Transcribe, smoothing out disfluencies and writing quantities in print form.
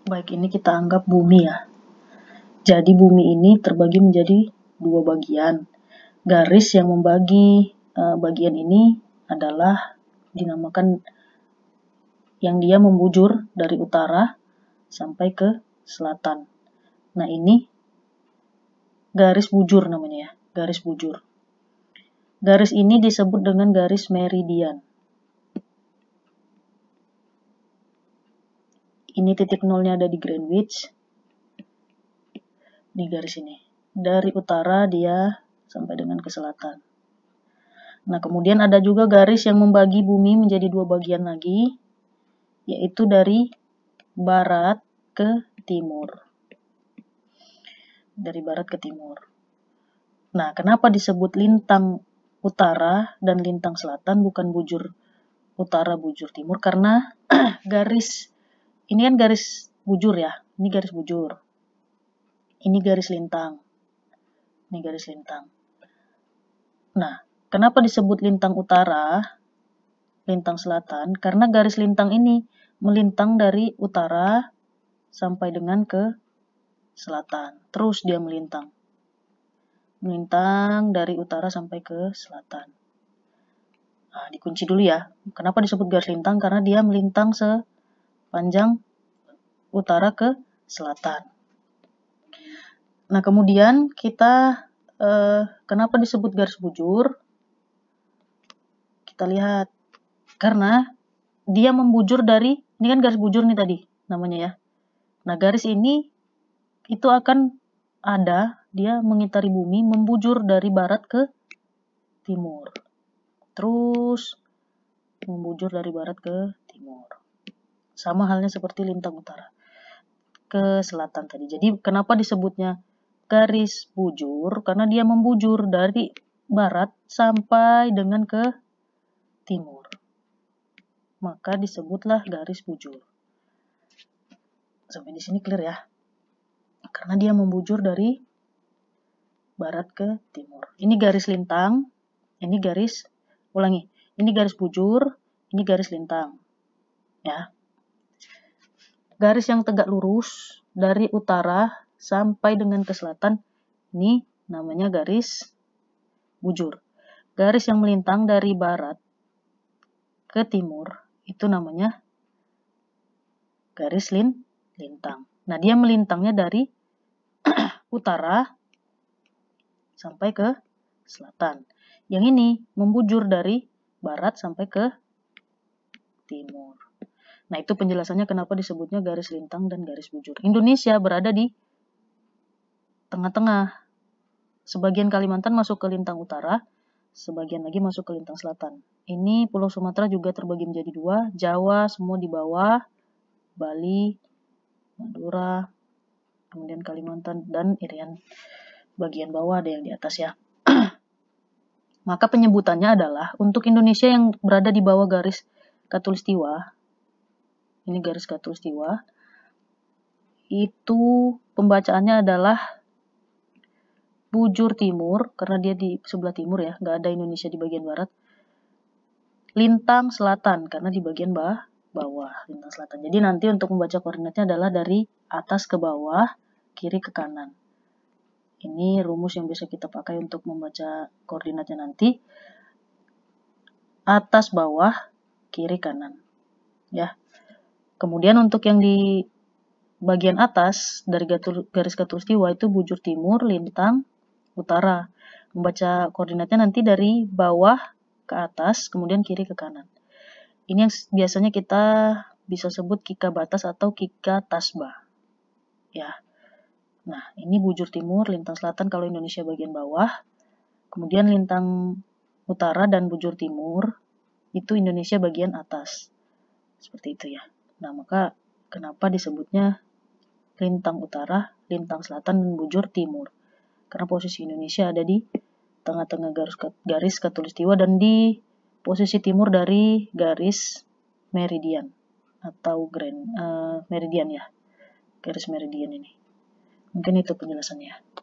Baik, ini kita anggap bumi ya. Jadi bumi ini terbagi menjadi dua bagian. Garis yang membagi bagian ini adalah dinamakan yang dia membujur dari utara sampai ke selatan. Nah, ini garis bujur namanya ya, garis bujur. Garis ini disebut dengan garis meridian. Ini titik nolnya ada di Greenwich. Di garis ini. Dari utara dia sampai dengan ke selatan. Nah, kemudian ada juga garis yang membagi bumi menjadi dua bagian lagi, yaitu dari barat ke timur. Dari barat ke timur. Nah, kenapa disebut lintang utara dan lintang selatan, bukan bujur utara, bujur timur? Karena garis, ini kan garis bujur ya, ini garis bujur. Ini garis lintang. Ini garis lintang. Nah, kenapa disebut lintang utara, lintang selatan? Karena garis lintang ini melintang dari utara sampai dengan ke selatan. Terus dia melintang. Melintang dari utara sampai ke selatan. Nah, dikunci dulu ya. Kenapa disebut garis lintang? Karena dia melintang sepanjang utara ke selatan. Nah, kemudian kita kenapa disebut garis bujur? Kita lihat. Karena dia membujur dari, ini kan garis bujur nih tadi namanya ya. Nah, garis ini itu akan ada, dia mengitari bumi, membujur dari barat ke timur. Terus membujur dari barat ke timur. Sama halnya seperti lintang utara ke selatan tadi. Jadi kenapa disebutnya garis bujur? Karena dia membujur dari barat sampai dengan ke timur. Maka disebutlah garis bujur. Sampai di sini clear ya. Karena dia membujur dari barat ke timur. Ini garis lintang, ini garis, ulangi, ini garis bujur, ini garis lintang. Ya. Garis yang tegak lurus dari utara sampai dengan ke selatan, ini namanya garis bujur. Garis yang melintang dari barat ke timur, itu namanya garis lintang. Nah, dia melintangnya dari utara sampai ke selatan. Yang ini membujur dari barat sampai ke timur. Nah, itu penjelasannya kenapa disebutnya garis lintang dan garis bujur. Indonesia berada di tengah-tengah. Sebagian Kalimantan masuk ke lintang utara, sebagian lagi masuk ke lintang selatan. Ini Pulau Sumatera juga terbagi menjadi dua, Jawa semua di bawah, Bali, Madura, kemudian Kalimantan, dan Irian bagian bawah, ada yang di atas ya. Maka penyebutannya adalah untuk Indonesia yang berada di bawah garis khatulistiwa, ini garis khatulistiwa, itu pembacaannya adalah bujur timur, karena dia di sebelah timur ya, nggak ada Indonesia di bagian barat. Lintang selatan, karena di bagian bawah, lintang selatan. Jadi nanti untuk membaca koordinatnya adalah dari atas ke bawah, kiri ke kanan. Ini rumus yang bisa kita pakai untuk membaca koordinatnya nanti. Atas, bawah, kiri, kanan. Ya. Kemudian untuk yang di bagian atas dari garis khatulistiwa itu bujur timur, lintang, utara. Membaca koordinatnya nanti dari bawah ke atas, kemudian kiri ke kanan. Ini yang biasanya kita bisa sebut kika batas atau kika tasbah. Ya. Nah, ini bujur timur, lintang selatan kalau Indonesia bagian bawah. Kemudian lintang utara dan bujur timur itu Indonesia bagian atas. Seperti itu ya. Nah, maka kenapa disebutnya lintang utara, lintang selatan, dan bujur timur? Karena posisi Indonesia ada di tengah-tengah garis khatulistiwa dan di posisi timur dari garis meridian atau meridian ya. Garis meridian ini. Mungkin itu penjelasannya.